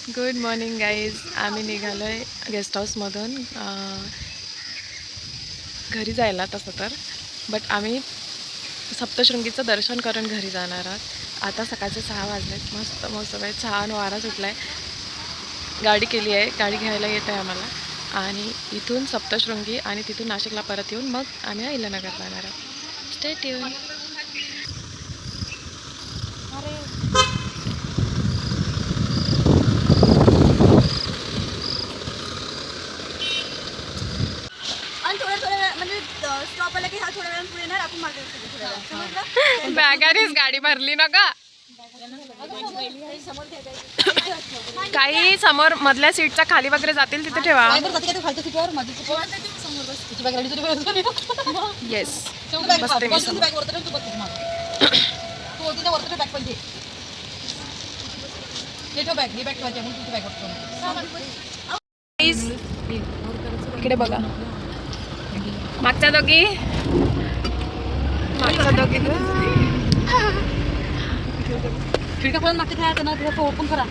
Good morning guys. आम्ही निघालो आहे गेस्ट हाऊसमधून घरी जायला तसं तर, बट आम्ही सप्तशृंगीचं दर्शन करून घरी जाणार आहोत. आता सकाळचे 6 वाजलेत. मस्त मौसम आहे, छान वारा सुटला आहे. गाडी केली आहे, गाडी घ्यायला येत आहे आम्हाला. आणि इथून सप्तशृंगी आणि तिथून नाशिकला परत येऊन मग आम्ही अहिल्यानगर जाणार आहोत. Stay tune. बॅगारीच गाडी भरली ना का? काही समोर मधल्या सीटच्या खाली वगैरे जातील तिथे ठेवा. येस, बसते मी समोर. इकडे बघा, मागच्या दोघी खिडका पण मागते खेळायचं ना, तिथं ओपन करा.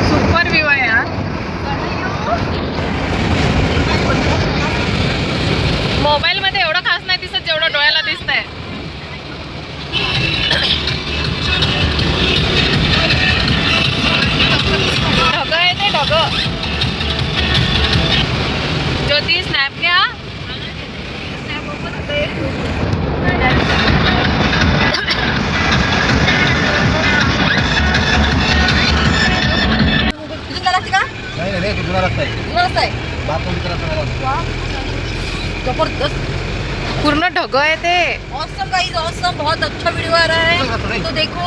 सुपर व्ह्यू आहे यार. मोबाईल मध्ये एवढं खास नाही दिसत जेवढं डोळ्याला दिसतंय. ढग आहे ते ढग. ज्योती स्नॅप घ्या. जबरदस्त पूर्ण ढग आहे ते. Awesome guys, awesome. बहुत अच्छा वीडियो आ रहा है, तो देखो.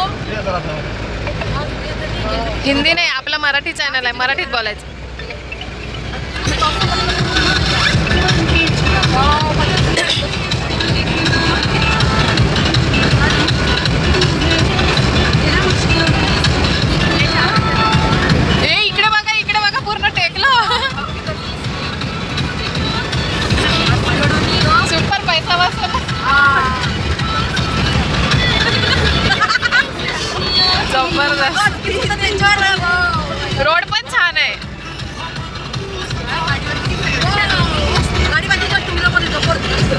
हिंदी नाही, आपला मराठी चॅनल आहे, मराठीत बोलायचं. इकडे बघा, इकडे बघा, पूर्ण टेकलं. सुपर पैसा वाचला. जबरदस्त. रोड पण छान आहे. गाडी बाजूला टुमला मध्ये जबरदस्त.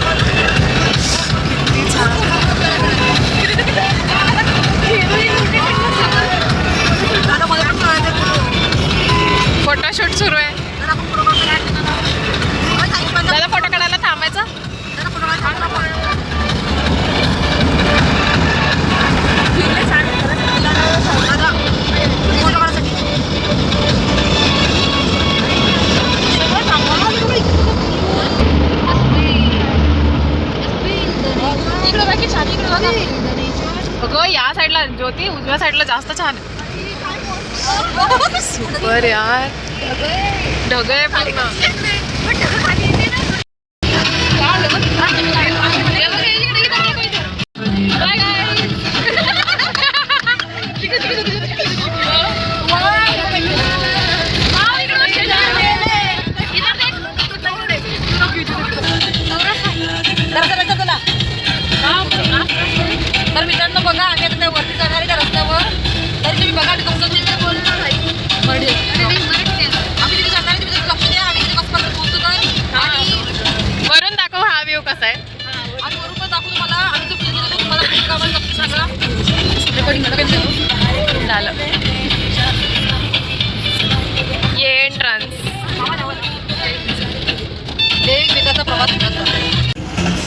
फोटोशूट सुरू आहे. दादा फोटो काढायला थांबायचं. अगं या साईडला ज्योती, उजव्या साईडला जास्त छान आहे. सुपर यार. ढग आहे पूर्ण. तर मित्रांनो बघा, आम्ही आता त्या वरती जाणार आहे त्या रस्त्यावर. तरी तुम्ही बघा कसं आम्ही तिथे जाणार आहे, तुम्ही लक्ष द्या. आम्ही तिथे कसं पोहोचतो तर. आणि वरून दाखव हा व्ह्यू कसा आहे. आणि वरून पण दाखवू तुम्हाला. आम्ही तो तुम्हाला नक्की सांगा. रेकॉर्डिंग झालं. ये एंट्रन्स. एक मिनिटाचा प्रवास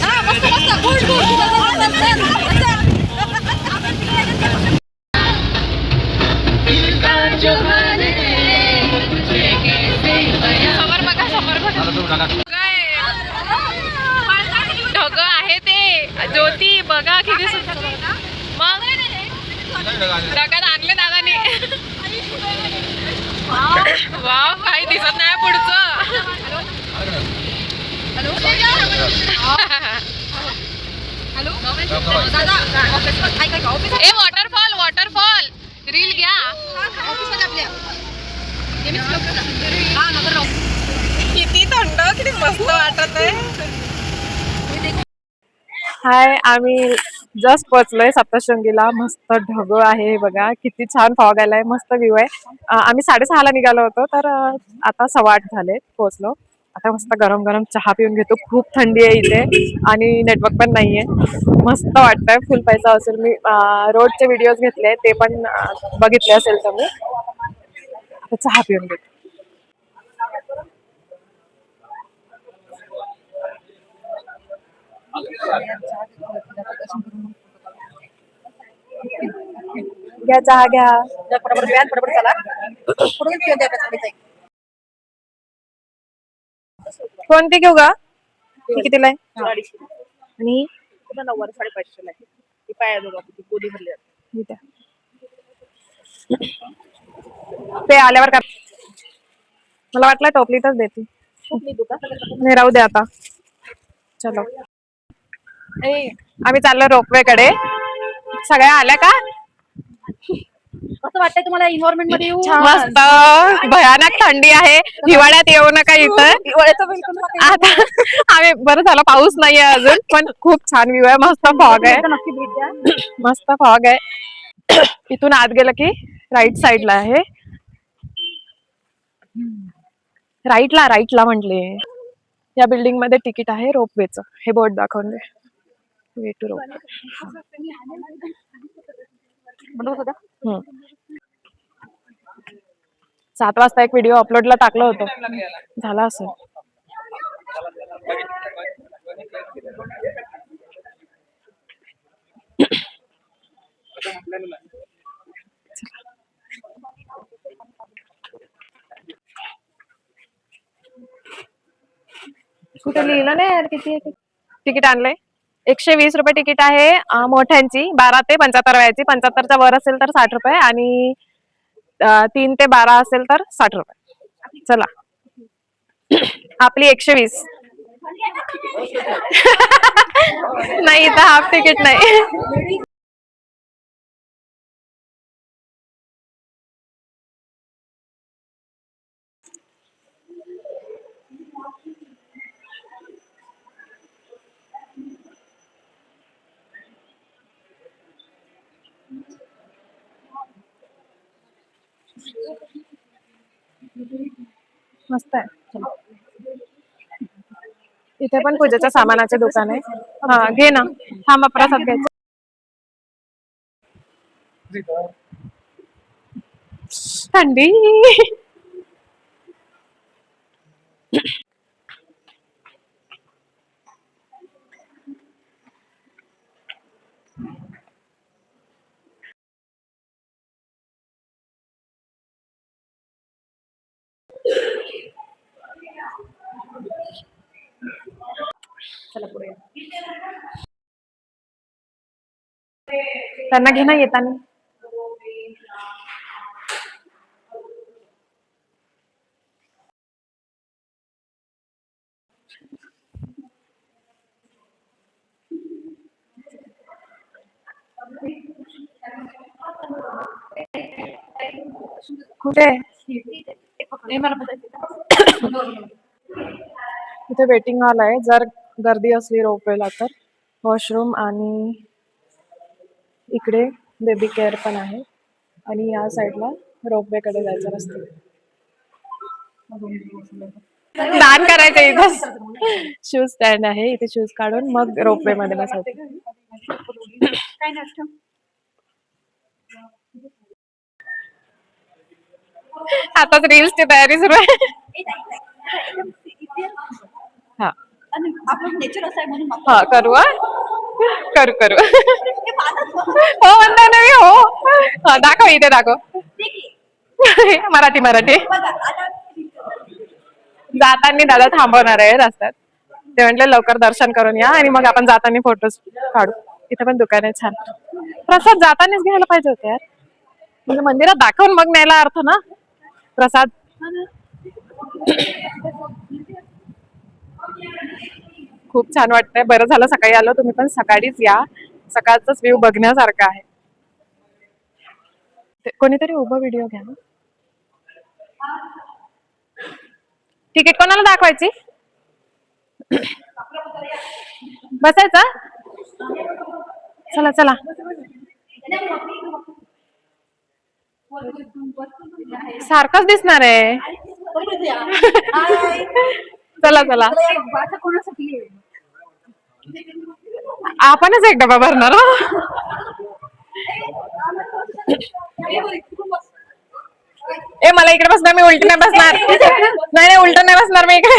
हा मस्त मस्त गुड गुड समोर बघा, समोर बघा. ढग आहे ते. ज्योती बघा किती सुंदर. मग ढगात आणले दादाने. वाव, काही दिसत नाही पुढचं. हॅलो दादा ऑफिस ए वॉटरफॉल, वॉटरफॉल रील घ्या. ऑफिसमध्ये आपल्या किती थंड, किती मस्त वाटत आहे. हाय, आम्ही जस्ट पोहोचलोय सप्तशृंगीला. मस्त ढग आहे बघा, किती छान फॉग आलाय, मस्त व्ह्यू आहे. आम्ही 6:30 ला निघालो होतो, तर आता 8:15 झाले पोहोचलो. आता मस्त गरम गरम चहा पिऊन घेतो. खूप थंडी आहे इथे आणि नेटवर्क पण नाहीये. मस्त वाटतंय, फुल पैसा असेल. मी रोडचे व्हिडिओज घेतले, ते पण बघितले असेल तुम्ही. आता चहा पिऊन घेतो. घ्या चहा घ्या. फटाफट चला पुढे घेऊन द्या. कोणती घेऊ का? ती कितीला आहे? आणि 90-550 ला ती पाय गोदी भरली जाते. ते आल्यावर का मला वाटलं टोपलीतच देते. नाही, राहू दे आता. चलो, आम्ही चाललो रोपवे कडे. सगळ्या आल्या का? कसं वाटतंय तुम्हाला इन्व्हायरमेंट मध्ये येऊन? मस्त. भयानक थंडी आहे. हिवाळ्यात येऊ नका इथं. आता आम्ही बरं झालं पाऊस नाहीये अजून, पण खूप छान व्ह्यू आहे. मस्त फॉग आहे. नक्की भेट द्या. मस्त फॉग आहे. इथून आत गेलं की राईट साइडला आहे. राईटला म्हटले. या बिल्डिंग मध्ये तिकीट आहे रोपवेचं. हे बोर्ड दाखवून दे. Way to ropeway. 7 वाजता एक व्हिडिओ अपलोडला टाकलं होतं, झाला असेल. कुठे लिहिलं नाही यार किती तिकीट आणलंय. 120 रुपये तिकीट आहे मोठ्यांची. 12 ते 75 वयाची. 75च्या वर असेल तर 60 रुपये आणि 3 ते 12 असेल तर 60 रुपये. चला, आपली 120. नाही, इथं हाफ तिकीट नाही. मस्त आहे. इथे पण पूजेच्या सामानाचे दुकान आहे. हा, घे ना. थांबा, प्रसाद घ्यायचा. थंडी. चला पुढे. त्यांना घे ना येताना. कुठे? इथे वेटिंग हॉल आहे. जर गर्दी असली रोपवेला तर वॉशरूम आणि इकडे बेबी केअर पण आहे. आणि या साईडला रोपवे कडे जायचा रस्ता. दान करायचं इथं. शूज स्टँड आहे. इथे शूज काढून मग रोपवे मध्ये बसायचं. आताच रील्सची तयारी सुरू आहे. हा आपलं नेचर असं आहे म्हणून हा करू हा करू करू हो म्हणता ना मी हो. हा, दाखव इथे दाखव. मराठी मराठी. जाताना दादा थांबवणार आहे रस्त्यात. ते म्हटले लवकर दर्शन करून या आणि मग आपण जाताना फोटोज काढू. इथे पण दुकान आहे छान. प्रसाद जातानाच घ्यायला पाहिजे होते यार. म्हणजे मंदिरात दाखवून मग न्यायला अर्थ ना प्रसाद. खूप छान वाटतंय. बरं झालं सकाळी आलो. तुम्ही पण सकाळीच या. सकाळचाच व्ह्यू बघण्यासारखा आहे. कोणीतरी उभं व्हिडिओ घ्या. तिकीट कोणाला दाखवायची? बसायचं? चला चला. सारखंच दिसणार आहे. चला चला. कोणासाठी आपणच एक डबा भरणार. ए मला इकडे बसणार. मी उलट नाही बसणार. नाही नाही उलट नाही बसणार मी इकडे.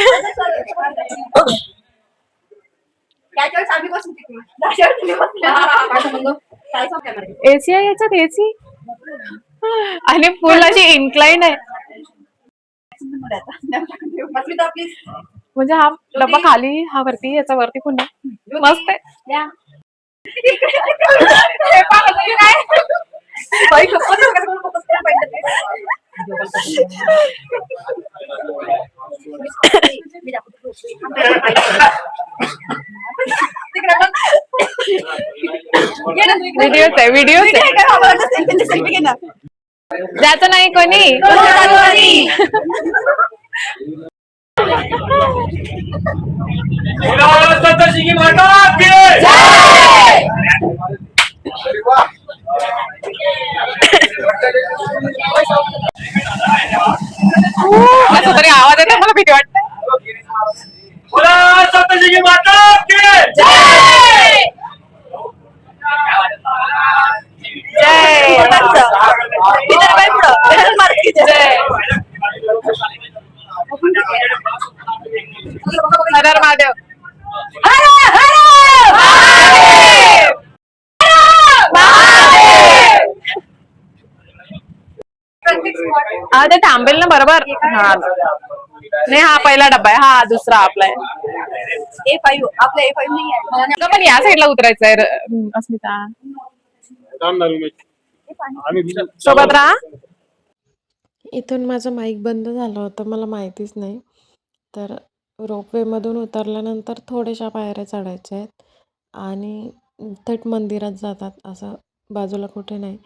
एसी आहे याच्यात एसी आणि फुल अशी इन्क्लाइंड आहे. म्हणजे हा डब्बा खाली हा वरती याचा वरती पुन्हा मस्त आहे. व्हिडिओच आहे व्हिडिओच आहे. ज्याचं नाही कोणी कसं तरी आवाज येतो मला भीती वाटते. हर हर महादेव. हा ते थांबेल ना बरोबर. हा नाही हा पहिला डब्बा आहे. हा दुसरा आपला आहे. A5 आपलं A5 नाही आहे. पण या साईडला उतरायचं आहे अस्मिता. सोबत राहा. इथून माझं माईक बंद झालं होतं मला माहितीच नाही. तर रोपवे मधून उतरल्यानंतर थोड्याशा पायऱ्या चढायच्या आहेत आणि थेट मंदिरात जातात. असं बाजूला कुठे नाही.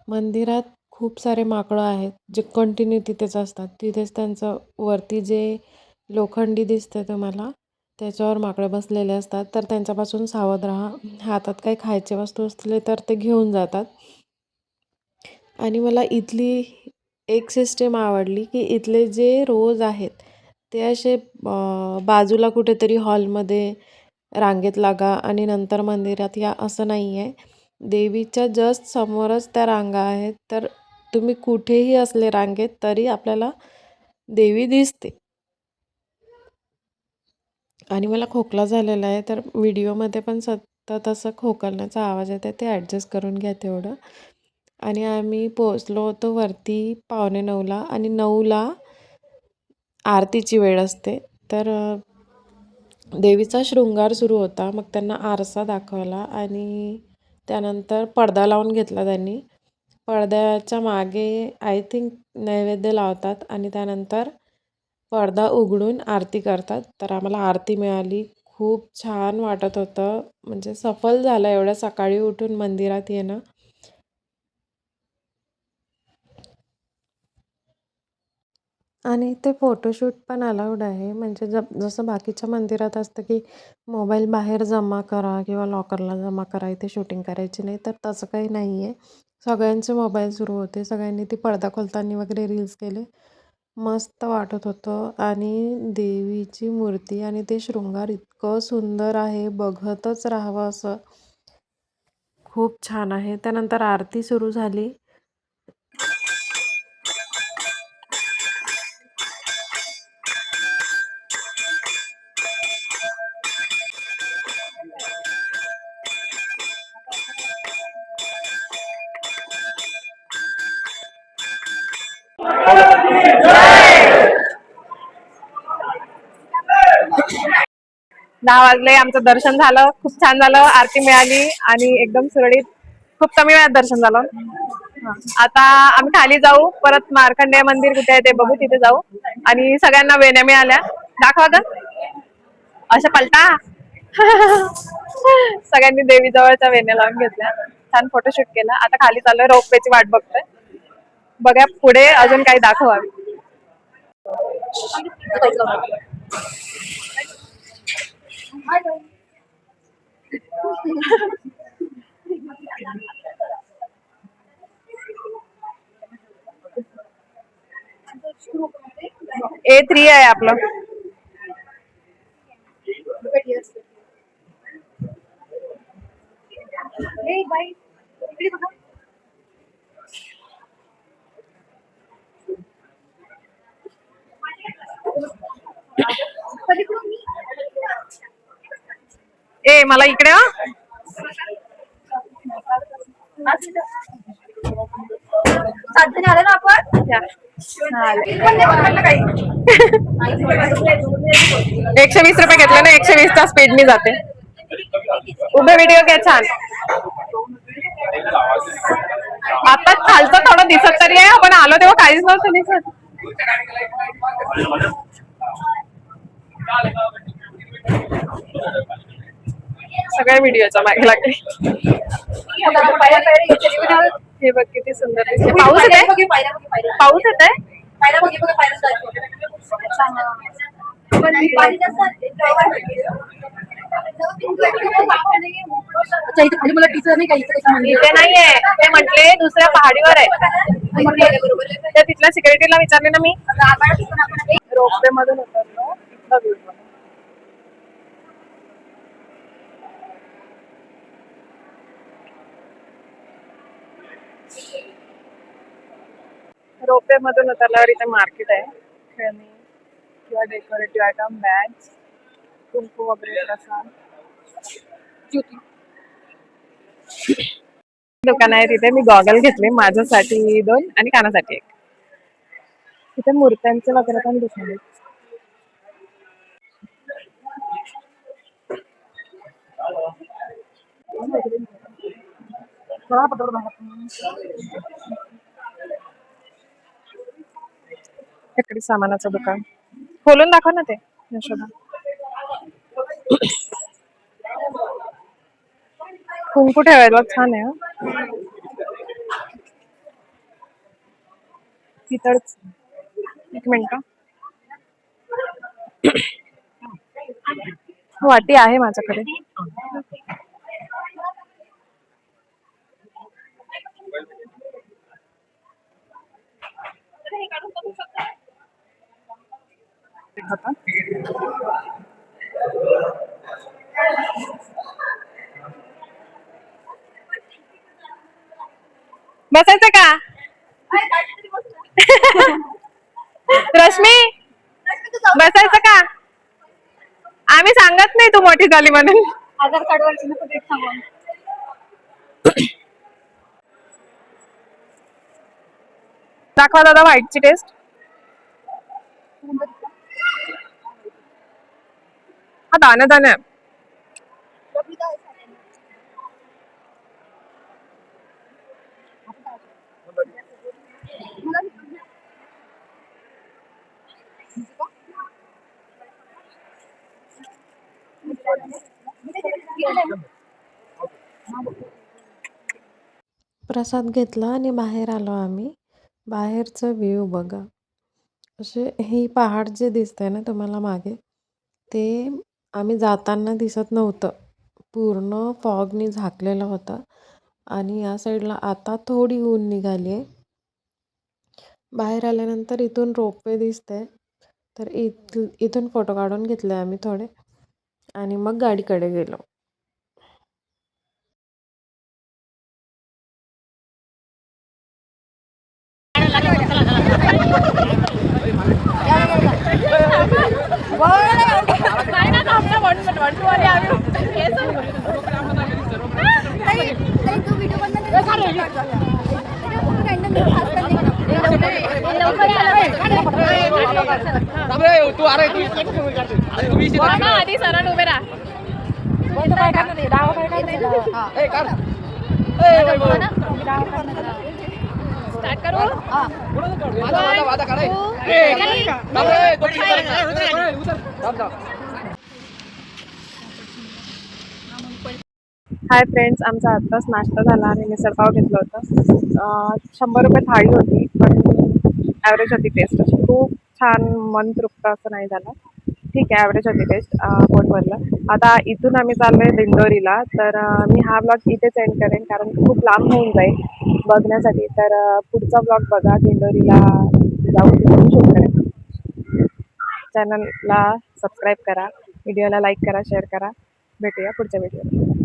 मंदिरात खूप सारे माकडं आहेत जे कंटिन्यू तिथेच असतात. तिथेच त्यांचं वरती जे लोखंडी दिसते तुम्हाला त्याच्यावर माकडं बसलेले असतात. तर त्यांच्यापासून सावध राहा. हातात काही खायचे वस्तू असले तर ते घेऊन जातात. आणि मला इथली एक सिस्टीम आवडली की इथले जे रोज आहेत ते असे बाजूला कुठेतरी हॉलमध्ये रांगेत लागा आणि नंतर मंदिरात या असं नाही आहे. देवीच्या जस्ट समोरच त्या रांगा आहेत. तर तुम्ही कुठेही असले रांगेत तरी आपल्याला देवी दिसते. आणि मला खोकला झालेला आहे तर व्हिडिओमध्ये पण सतत असं खोकलण्याचा आवाज येते ते ॲडजस्ट करून घ्या तेवढं. आणि आम्ही पोचलो होतो वरती 8:45ला आणि 9ला आरतीची वेळ असते. तर देवीचा शृंगार सुरू होता. मग त्यांना आरसा दाखवला आणि त्यानंतर पडदा लावून घेतला त्यांनी. पडद्याच्या मागे आय थिंक नैवेद्य लावतात आणि त्यानंतर पडदा उघडून आरती करतात. तर आम्हाला आरती मिळाली. खूप छान वाटत होतं. म्हणजे सफल झालं एवढ्या सकाळी उठून मंदिरात येणं. आणि ते फोटोशूट पण अलाउड आहे. म्हणजे जसं बाकीच्या मंदिरात असतं की मोबाईल बाहेर जमा करा किंवा लॉकरला जमा करा, इथे शूटिंग करायची नाही. तर तसं काही नाही आहे. सगळ्यांचे मोबाईल सुरू होते. सगळ्यांनी ती पडदा खोलताना वगैरे रील्स केले. मस्त वाटत होतं. आणि देवीची मूर्ती आणि ते शृंगार इतकं सुंदर आहे. बघतच राहावं असं. खूप छान आहे. त्यानंतर आरती सुरू झाली. दहा वाजले, आमचं दर्शन झालं, खूप छान झालं, आरती मिळाली आणि एकदम सुरळीत खूप कमी वेळात दर्शन झालं. आता आम्ही खाली जाऊ, परत मार्कंडेय मंदिर कुठे आहे ते बघू, तिथे जाऊ. आणि सगळ्यांना वेण्या मिळाल्या, दाखवा ग अशा पलटा. सगळ्यांनी देवी जवळच्या वेण्या लावून घेतल्या, छान फोटोशूट केला. आता खाली चाललोय, रोपवेची वाट बघतोय. बघा पुढे अजून काही दाखवा. A3 आहे आपलं. ए मला इकडे आले ना आपण. 120 रुपये घेतले ना, 120 चा स्पीडनी जाते. उभे व्हिडिओ घ्या छान. आता खालचं थोडं दिसत तरी आहे, आपण आलो तेव्हा काहीच नव्हतं दिसत. सगळ्या व्हिडिओच्या मागे लागले. हे बघ किती सुंदर दिसते. पाऊस येत आहे, पाऊस येत आहे. इथे नाहीये ते म्हटले, दुसऱ्या पहाडीवर आहे. त्या तिथल्या सिक्युरिटीला विचारले ना मी. रोपवे मधून उतरलो. रोपवे मधून उतरल्यावर इथे मार्केट आहे. खेळणी किंवा डेकोरेटिव्ह आयटम, बॅग्स, कुंकू वगैरे प्रसाद. दुकान आहे तिथे. मी गॉगल घेतले, माझ्यासाठी 2 आणि कानासाठी 1. तिथे मूर्त्यांचे वगैरे पण दिसले. इकडे सामानाचं दुकान खोलून दाखव ना ते यशोदा. कुंकू ठेवायला छान आहे. तिथंच एक मिनिट. वाटी आहे माझ्याकडे. बसायचं का रश्मी? बसायचं का? आम्ही सांगत नाही तू मोठी झाली म्हणून. आधार कार्ड वरची सांगून दाखवा दादा व्हाईटची टेस्ट. हा दाणे दाणे. प्रसाद घेतला आणि बाहेर आलो आम्ही. बाहेरचं व्ह्यू बघा. असे ही पहाड जे दिसतंय ना तुम्हाला मागे, ते आम्ही जाताना दिसत नव्हतं. पूर्ण फॉगनी झाकलेलं होतं. आणि या साईडला आता थोडी ऊन निघाली आहे. बाहेर आल्यानंतर इथून रोपवे दिसते, तर इथून फोटो काढून घेतले आम्ही थोडे आणि मग गाडीकडे गेलो. आधी सरळ उभे राहा. स्टार्ट करू. हाय फ्रेंड्स, आमचा आत्ताच नाश्ता झाला आणि मिसळपाव घेतलं होतं. 100 रुपये थाळी होती, पण ॲव्हरेज होती टेस्ट. अशी खूप छान मन तृप्त असं नाही झालं. ठीक आहे, ॲव्हरेज होती टेस्ट, पोट भरलं. आता इथून आम्ही चाललो आहे दिंडोरीला. तर मी हा ब्लॉग इथेच एंड करेन, कारण खूप लांब होऊन जाईल बघण्यासाठी. तर पुढचा ब्लॉग बघा, दिंडोरीला जाऊन तिथून शूट करेन. चॅनलला सबस्क्राईब करा, व्हिडिओला लाईक करा, शेअर करा. भेटूया पुढच्या व्हिडिओ.